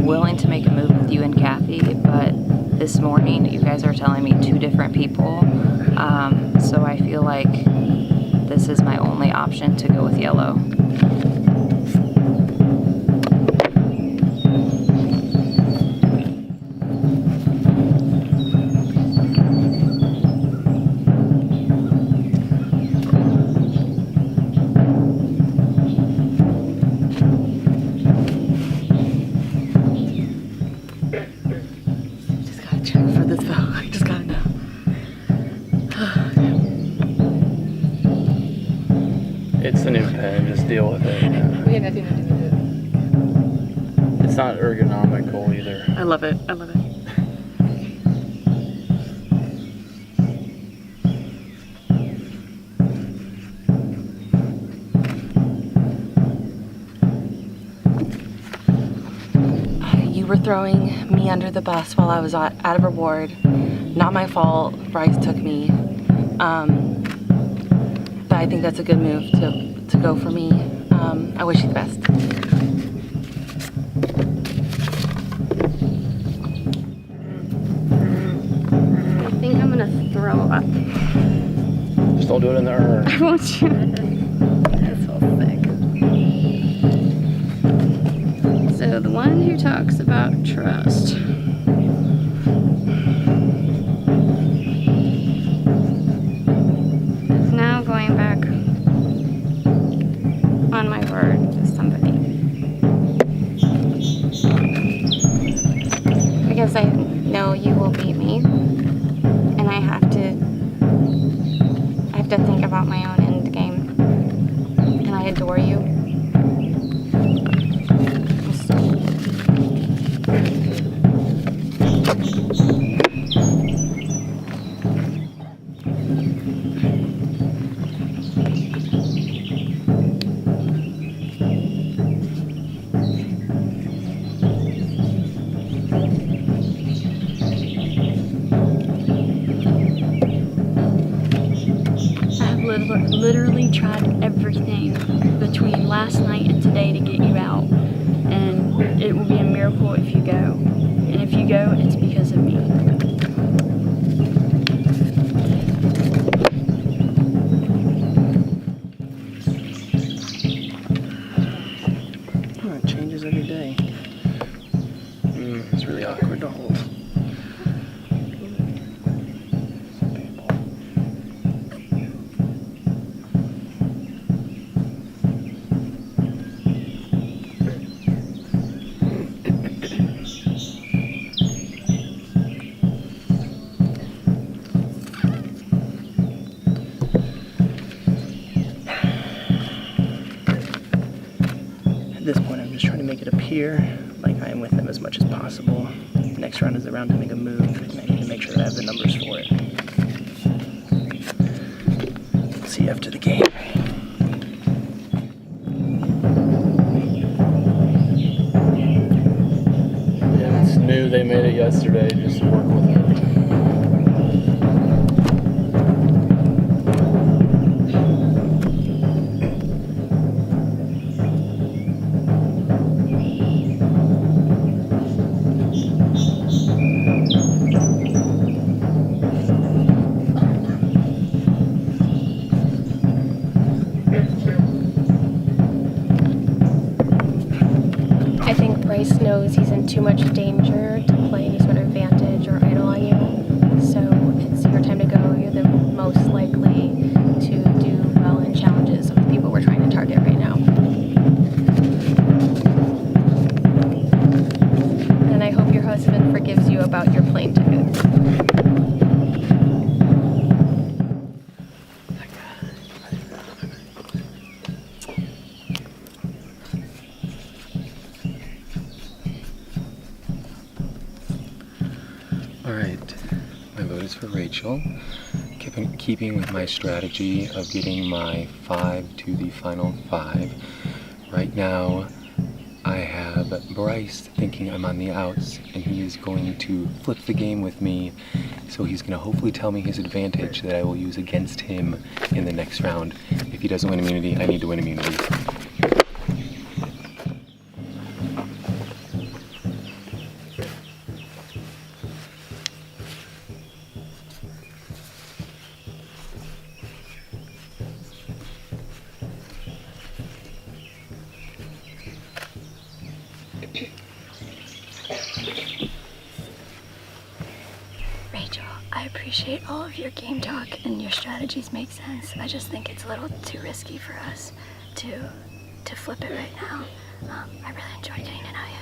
willing to make a move with you and Kathy, but this morning you guys are telling me two different people. So I feel like this is my only option to go with yellow. It's a new pen, just deal with it. We have nothing to do with it. It's not ergonomical either. I love it. I love it. You were throwing me under the bus while I was out of reward. Not my fault. Bryce took me. But I think that's a good move to go for me. I wish you the best. I think I'm gonna throw up. Just don't do it in the urn. I won't do it. That's so sick. So the one who talks about trust. Is now going back on my word with somebody. Because I know you will beat me. And I have to think about my own end game. And I adore you. Literally tried everything between last night and today to get you out, and it will be a miracle if you go. And if you go, it's because of me. Oh, it changes every day. It's really awkward to hold. At this point, I'm just trying to make it appear like I am with them as much as possible. The next round is the round to make a move, and I need to make sure that I have the numbers for it. See you after the game. Yeah, it's new. They made it yesterday. Just work with it. I think Bryce knows he's in too much danger to play any sort of advantage or idle on you. So it's your time to go. You're the most likely to do well in challenges of the people we're trying to target right now. And I hope your husband forgives you about your plane ticket. Alright, my vote is for Rachel. Keeping with my strategy of getting my 5 to the final 5. Right now, I have Bryce thinking I'm on the outs, and he is going to flip the game with me. So he's going to hopefully tell me his advantage that I will use against him in the next round. If he doesn't win immunity, I need to win immunity. Rachel, I appreciate all of your game talk and your strategies make sense. I just think it's a little too risky for us to flip it right now. I really enjoyed getting to know you.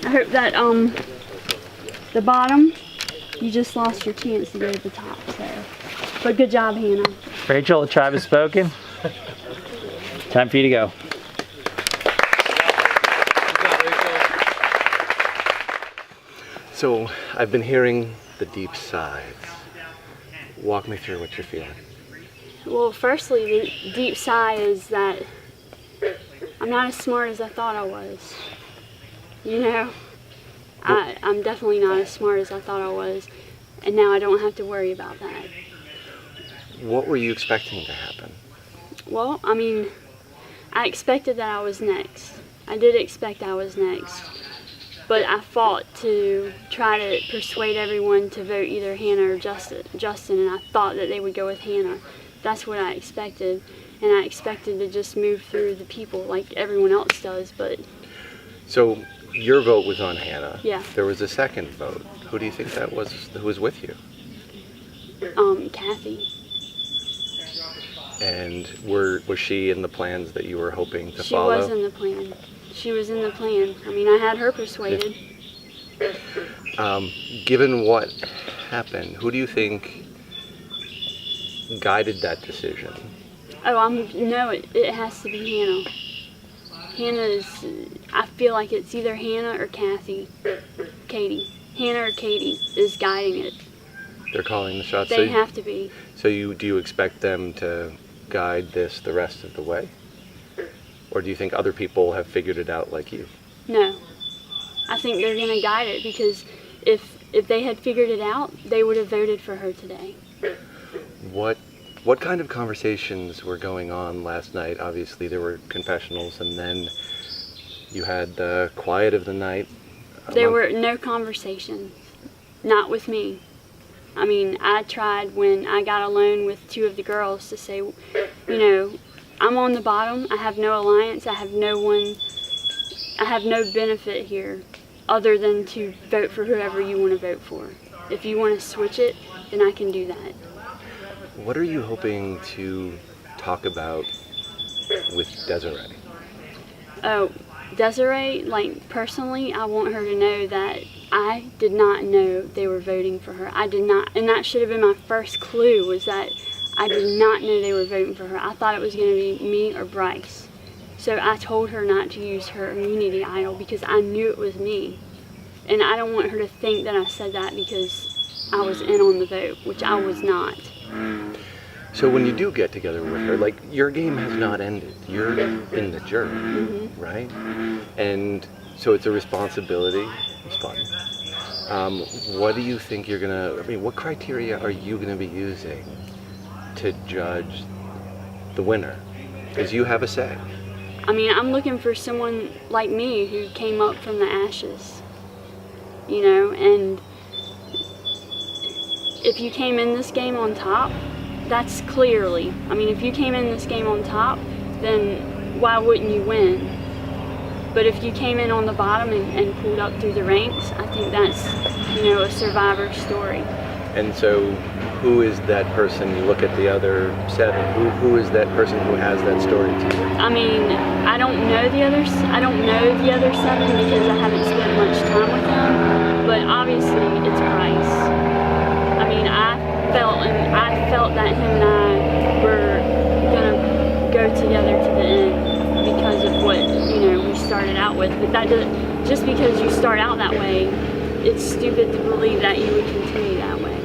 I hope that the bottom, you just lost your chance to go to the top. So, but good job, Hannah. Rachel, the tribe has spoken. Time for you to go. So, I've been hearing the deep sighs. Walk me through what you're feeling. Well, firstly, the deep sigh is that I'm not as smart as I thought I was. You know, I'm definitely not as smart as I thought I was, and now I don't have to worry about that. What were you expecting to happen? Well, I mean, I expected that I was next. I did expect I was next. But I fought to try to persuade everyone to vote either Hannah or Justin, and I thought that they would go with Hannah. That's what I expected, and I expected to just move through the people like everyone else does, but... So, your vote was on Hannah. Yeah. There was a second vote. Who do you think that was, who was with you? Kathy. And was she in the plans that you were hoping to She follow? was in the plan. She was in the plan. I mean, I had her persuaded. Given what happened, who do you think guided that decision? Oh, no, it has to be Hannah. Hannah is, I feel like it's either Hannah or Katie. Hannah or Katie is guiding it. They're calling the shots. They have to be. So do you expect them to guide this the rest of the way? Or do you think other people have figured it out like you? No. I think they're going to guide it because if they had figured it out, they would have voted for her today. What kind of conversations were going on last night? Obviously there were confessionals and then you had the quiet of the night. There were no conversations. Not with me. I mean, I tried when I got alone with two of the girls to say, you know, I'm on the bottom, I have no alliance, I have no benefit here other than to vote for whoever you want to vote for. If you want to switch it, then I can do that. What are you hoping to talk about with Desiree? Oh, Desiree, like personally, I want her to know that I did not know they were voting for her. I did not, and that should have been my first clue, was that I did not know they were voting for her. I thought it was going to be me or Bryce. So I told her not to use her immunity idol because I knew it was me. And I don't want her to think that I said that because I was in on the vote, which I was not. So when you do get together with her, like, your game has not ended. You're in the jury, right? And so it's a responsibility. It's fun. What do you think you're gonna, I mean, what criteria are you gonna be using to judge the winner? Because you have a say. I mean, I'm looking for someone like me who came up from the ashes, you know, and if you came in this game on top, that's clearly, I mean, if you came in this game on top, then why wouldn't you win? But if you came in on the bottom and pulled up through the ranks, I think that's, you know, a survivor story. And so who is that person? You look at the other seven. Who is that person who has that story to you? I mean, I don't know the other seven because I haven't spent much time with them. But obviously, it's Bryce. I mean, I felt that him and I were gonna go together to the end because of what, you know, we started out with. But that doesn't, just because you start out that way, it's stupid to believe that you would continue that way.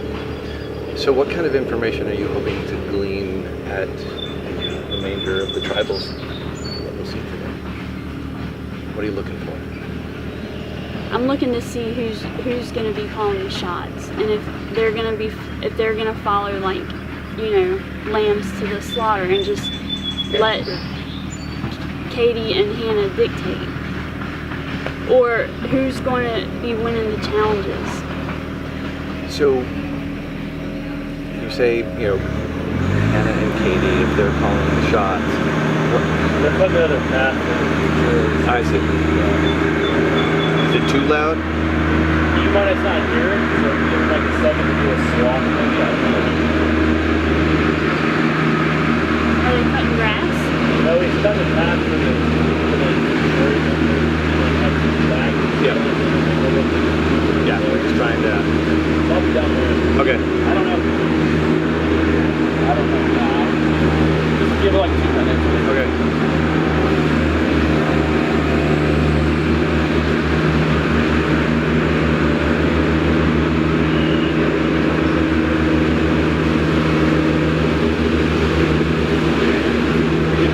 So what kind of information are you hoping to glean at the remainder of the tribals that we'll see today? What are you looking for? I'm looking to see who's going to be calling the shots, and if they're going to follow, like, you know, lambs to the slaughter and just let Katie and Hannah dictate, or who's going to be winning the challenges. So you say, you know, Hannah and Katie, if they're calling the shots. They're putting the other path in the future. I see. Is it too loud? You might not hear it, so give it like a second to do a swap. Are they cutting grass? No, he's done the path for the back. Yeah. Yeah, we're just trying to. I'll be down there. Okay. I don't know now. Just give it like 2 minutes. Okay.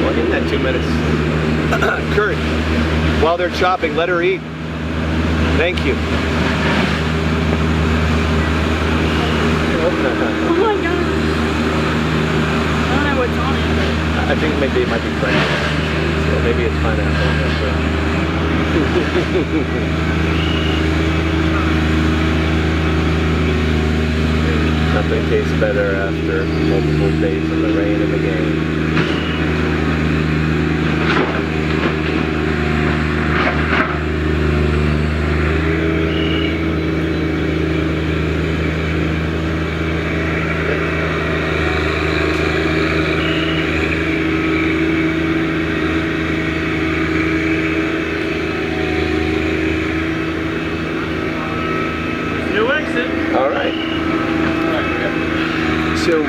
Well, in that 2 minutes, Kurt, while they're chopping, let her eat. Thank you. Oh my god. I don't know what's on it. I think maybe it might be French. So maybe it's pineapple. Nothing tastes better after multiple days in the rain and the game. New exit. All right. So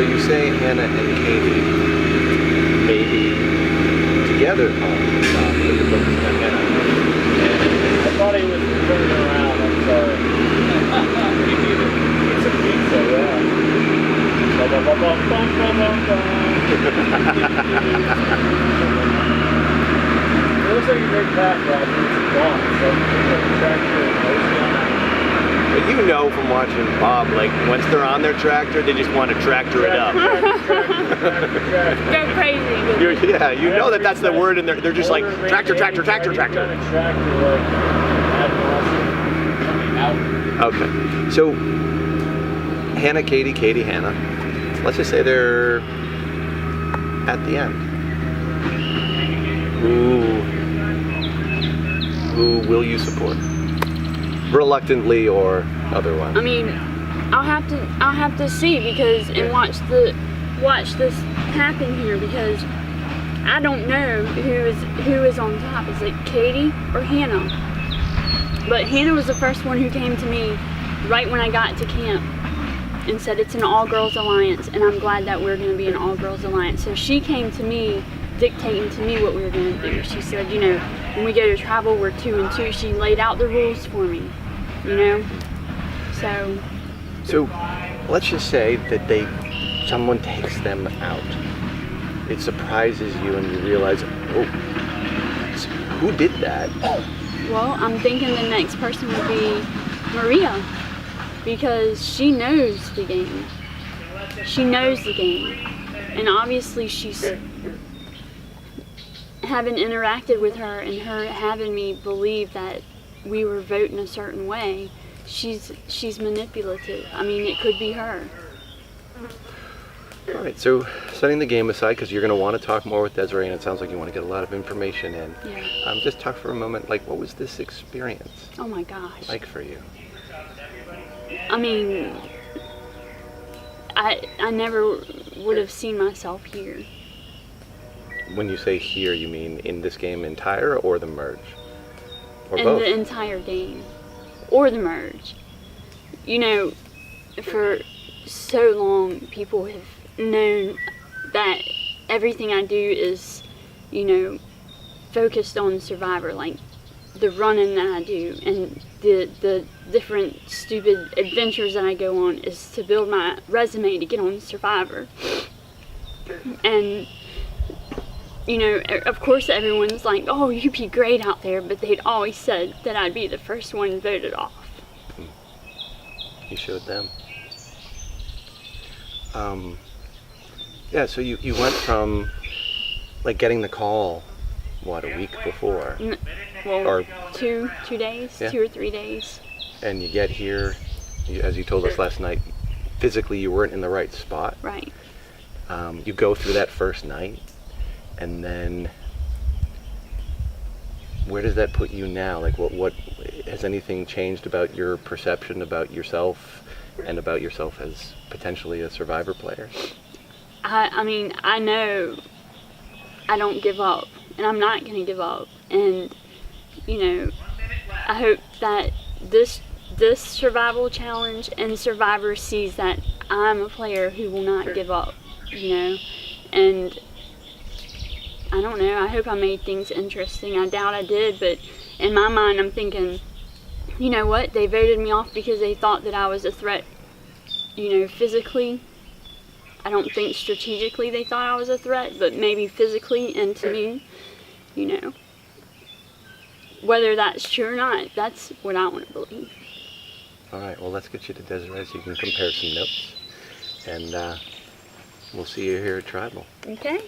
you say Hannah and Katie maybe together on the top, but you're focusing on Hannah. I thought he was turning around. I'm sorry. It's a pizza, yeah. Bum, bum, bum, bum, bum, bum, bum. It looks like a great path, Roger. It's gone. So it's like a tractor mostly on that. But you know from watching Bob, like once they're on their tractor, they just want to tractor it up. Go crazy. Yeah, you know that that's the word, and they're just like tractor, tractor, tractor, tractor. Okay, so Hannah, Katie, Katie, Hannah. Let's just say they're at the end. Who will you support? Reluctantly or otherwise? I mean, I'll have to see because and watch this happen here because I don't know who is on top. Is it Katie or Hannah? But Hannah was the first one who came to me right when I got to camp and said it's an all-girls alliance, and I'm glad that we're going to be an all-girls alliance. So she came to me dictating to me what we were going to do. She said, you know, when we go to travel, we're 2 and 2. She laid out the rules for me, you know. So let's just say that someone takes them out. It surprises you, and you realize, oh, who did that? well, I'm thinking the next person would be Maria because she knows the game. She knows the game, and obviously she's having interacted with her and her having me believe that we were voting a certain way. She's manipulative. I mean, it could be her. All right, so setting the game aside, because you're going to want to talk more with Desiree, and it sounds like you want to get a lot of information in. Yeah. Just talk for a moment, like, what was this experience Oh my gosh. like for you? I mean, I never would have seen myself here. When you say here, you mean in this game entire or the merge? Or In both? the entire game. Or the merge. You know, for so long, people have known that everything I do is, you know, focused on Survivor, like the running that I do and the different stupid adventures that I go on is to build my resume to get on Survivor. And, you know, of course everyone's like, oh, you'd be great out there, but they'd always said that I'd be the first one voted off. You showed them. Yeah, so you went from, like, getting the call, what, a week before? Well, Or- 2 days, Yeah. 2 or 3 days. And you get here, as you told us last night, physically you weren't in the right spot. Right. You go through that first night, and then where does that put you now? Like, what has anything changed about your perception about yourself and about yourself as potentially a Survivor player? I mean, I know I don't give up, and I'm not going to give up. And, you know, I hope that this survival challenge and Survivor sees that I'm a player who will not give up, you know. And I don't know, I hope I made things interesting. I doubt I did, but in my mind I'm thinking, you know what, they voted me off because they thought that I was a threat, you know, physically. I don't think strategically they thought I was a threat, but maybe physically and to me, you know. Whether that's true or not, that's what I want to believe. All right, well, let's get you to Desiree so you can compare some notes. And we'll see you here at Tribal. Okay.